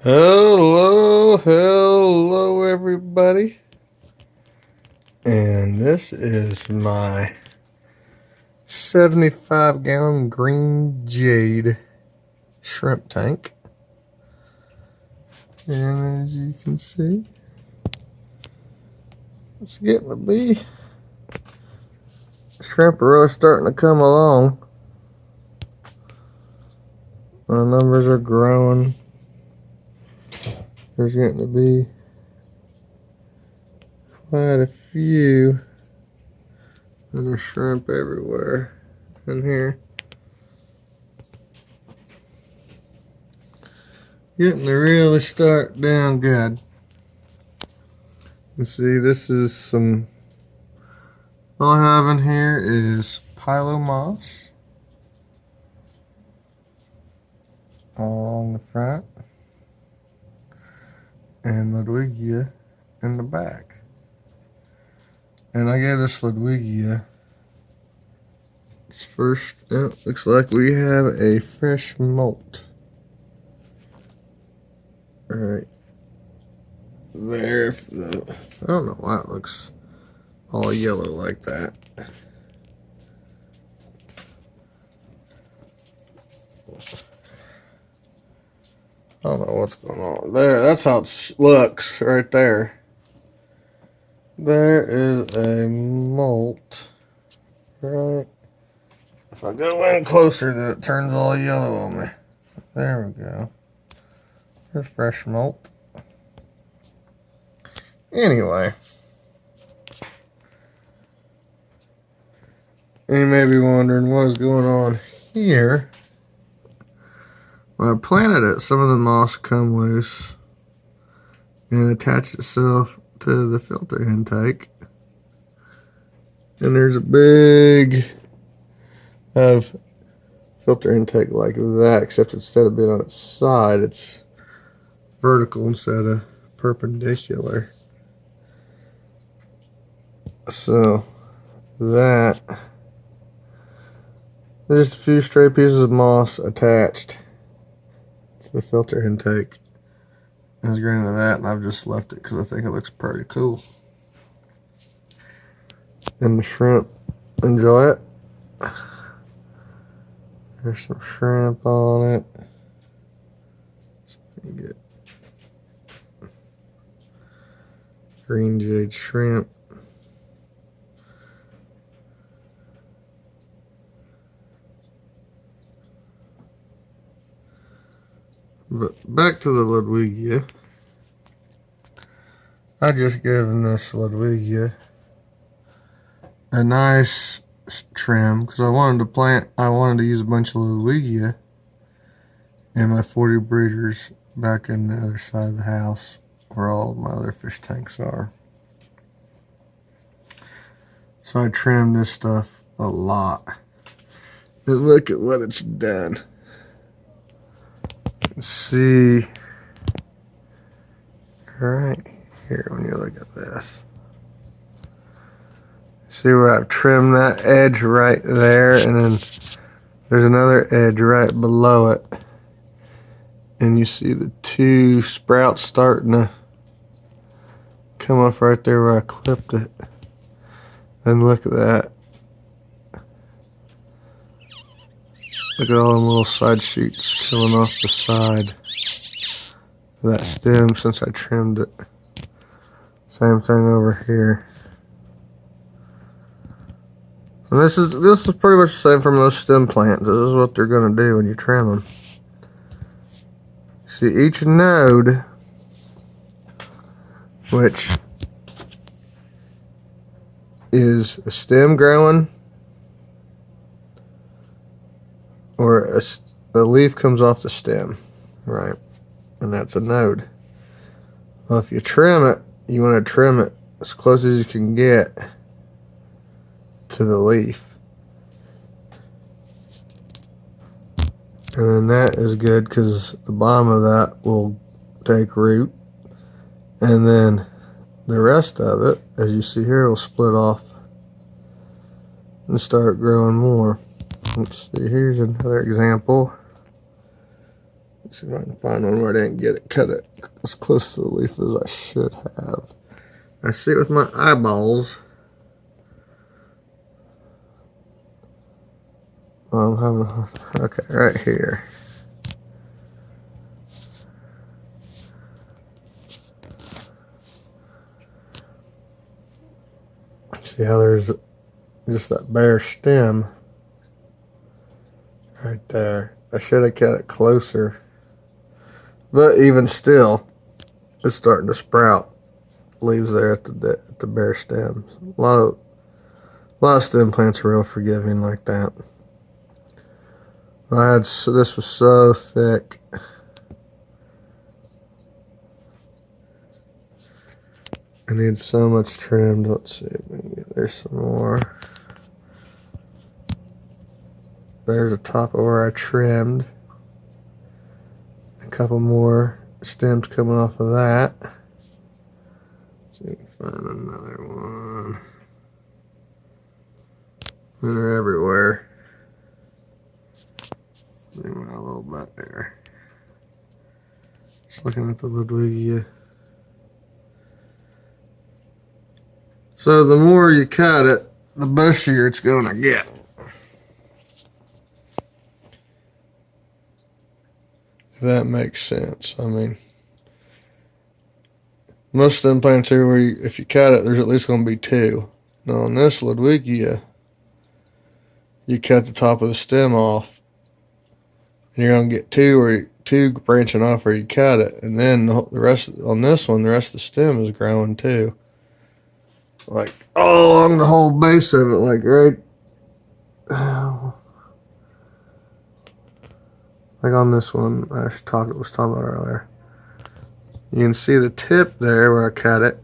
Hello, everybody. And this is my 75-gallon green Jade shrimp tank. And as you can see, it's getting to be. Shrimp are really starting to come along. My numbers are growing. There's getting to be quite a few. And there's shrimp everywhere in here. Getting to really start down good. You see, this is some. All I have in here is pilo moss all along the front and Ludwigia in the back. And I gave this Ludwigia its first. Oh, looks like we have a fresh molt. Right there. I don't know why it looks all yellow like that. I don't know what's going on there. That's how it looks right there. There is a molt. Right. If I go in closer, then it turns all yellow on me. There we go. There's fresh molt. Anyway. And you may be wondering what's going on here. When I planted it, some of the moss come loose and attached itself to the filter intake. And there's a big filter intake like that, except instead of being on its side, it's vertical instead of perpendicular. So that, there's just a few stray pieces of moss attached to the filter intake. I was getting into that, and I've just left it because I think it looks pretty cool. And the shrimp enjoy it. There's some shrimp on it. So you get green Jade shrimp. But back to the Ludwigia. I just given this Ludwigia a nice trim because I wanted to use a bunch of Ludwigia in my 40 breeders back in the other side of the house where all my other fish tanks are. So I trimmed this stuff a lot. And look at what it's done. See right here when you look at this. See where I've trimmed that edge right there, and then there's another edge right below it. And you see the two sprouts starting to come off right there where I clipped it. And look at that. Look at all them little side shoots coming off the side of that stem since I trimmed it. Same thing over here. And this is pretty much the same from those stem plants. This is what they're going to do when you trim them. See, each node, which is a stem growing, or a leaf comes off the stem, right? And that's a node. Well, if you trim it, you want to trim it as close as you can get to the leaf. And then that is good because the bottom of that will take root. And then the rest of it, as you see here, will split off and start growing more. Let's see, here's another example. Let's see if I can find one where I didn't get it cut it as close to the leaf as I should have. I see it with my eyeballs. I'm having a hard time. Okay, right here. See how there's just that bare stem right there. I should have cut it closer, but even still, it's starting to sprout leaves there at the bare stems. A lot of stem plants are real forgiving like that. This was so thick. I need so much trimmed. Let's see, maybe there's some more. There's the top of where I trimmed. A couple more stems coming off of that. Let's see if we can find another one. They're everywhere. Zoom out a little bit there. Just looking at the Ludwigia. So the more you cut it, the bushier it's going to get. If that makes sense. I mean, most stem plants here, where if you cut it, there's at least going to be two. Now on this Ludwigia, you cut the top of the stem off, and you're going to get two branching off where you cut it, and then the rest on this one, the rest of the stem is growing too. Like all along the whole base of it, like right, like on this one I was talking about earlier. You can see the tip there where I cut it,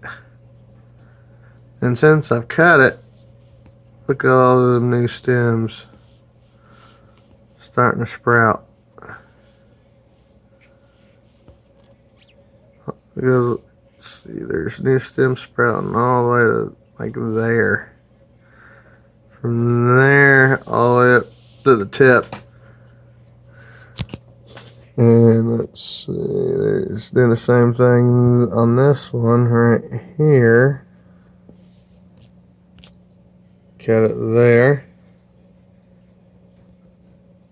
and since I've cut it, look at all the new stems starting to sprout. Because see, there's new stems sprouting all the way to like there. From there all the way up to the tip. And let's see, there's doing the same thing on this one right here. Cut it there.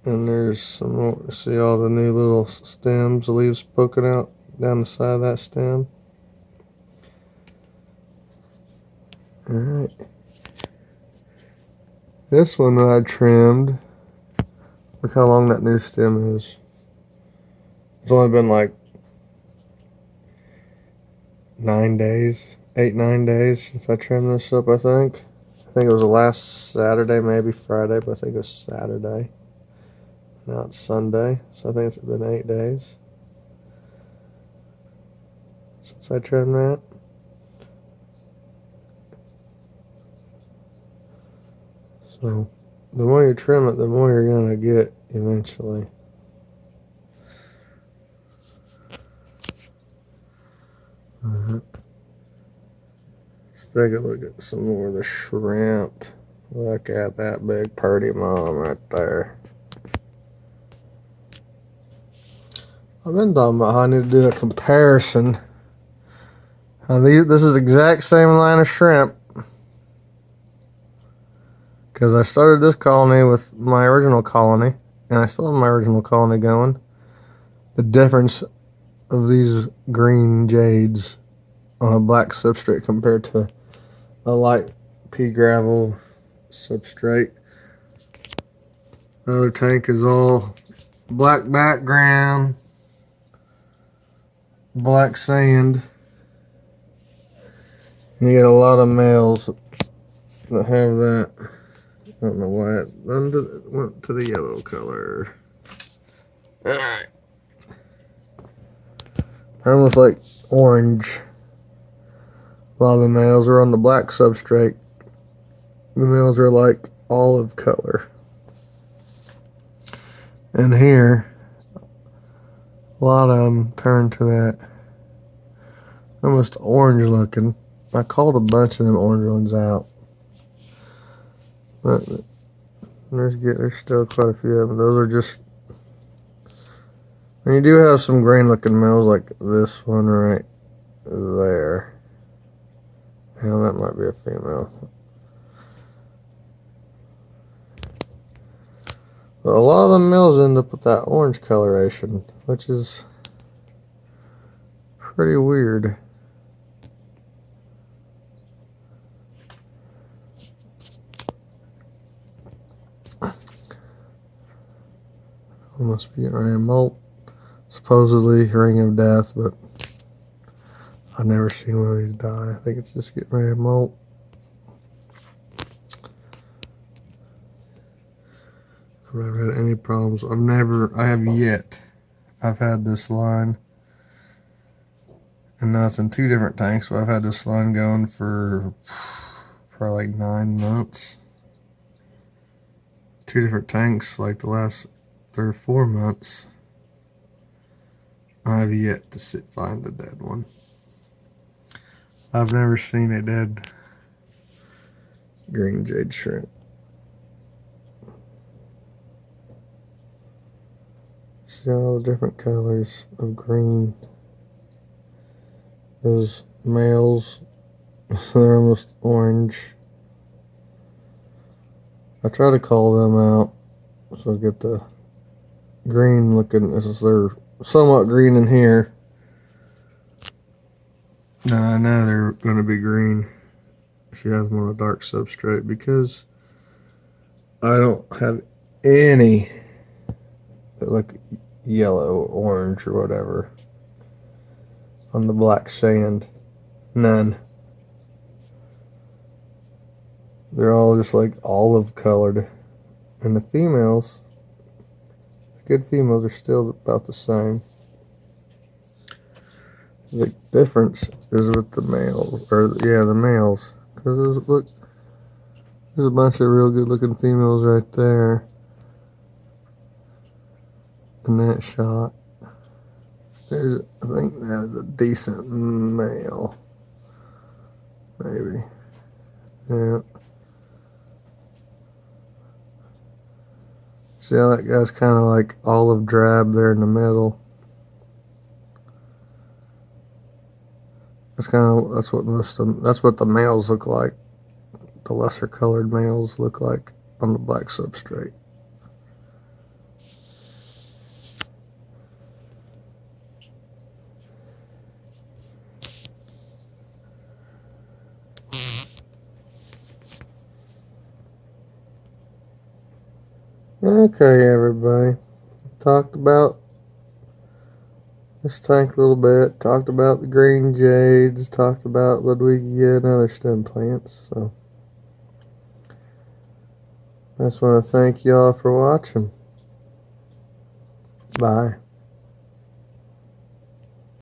And there's some more. See all the new little stems, leaves poking out down the side of that stem. Alright. This one that I trimmed, look how long that new stem is. It's only been like 9 days, 8-9 days since I trimmed this up, I think. I think it was the last Saturday, maybe Friday, but I think it was Saturday. Now it's Sunday, so I think it's been 8 days since I trimmed that. So the more you trim it, the more you're going to get eventually. Let's take a look at some more of the shrimp. Look at that big purdy mom right there. I've been talking about how I need to do a comparison. This is the exact same line of shrimp. Because I started this colony with my original colony, and I still have my original colony going. The difference of these green jades on a black substrate compared to a light pea gravel substrate. The other tank is all black background, black sand. And you get a lot of males that have that. I don't know why it went to the yellow color. Alright. Almost like orange. A lot of the males are on the black substrate. The males are like olive color. And here, a lot of them turn to that almost orange looking. I called a bunch of them orange ones out. But there's still quite a few of them. Those are just And you do have some green looking males like this one right there. Yeah, that might be a female. But a lot of the males end up with that orange coloration, which is pretty weird. Must be getting ready to molt. Supposedly ring of death, but I've never seen one of these die. I think it's just getting ready to molt. I've never had any problems. I've had this line, and now it's in 2 different tanks, but I've had this line going for probably like 9 months. 2 different tanks, like the last 3 or 4 months. I've yet to find a dead one. I've never seen a dead green jade shrimp. See all the different colors of green. Those males, they're almost orange. I try to call them out so I get the green looking. They're somewhat green in here. Then I know they're going to be green if you have them on a dark substrate, because I don't have any that look yellow, orange, or whatever on the black sand. None. They're all just like olive colored. And the females, the good females, are still about the same. The difference is with the males, the males. Because look, there's a bunch of real good looking females right there in that shot. I think that is a decent male. Maybe. Yeah. See how that guy's kind of like olive drab there in the middle. That's what the males look like. The lesser colored males look like on the black substrate. Okay, everybody. Talked about this tank a little bit. Talked about the green jades. Talked about Ludwigia and other stem plants. So I just want to thank y'all for watching. Bye.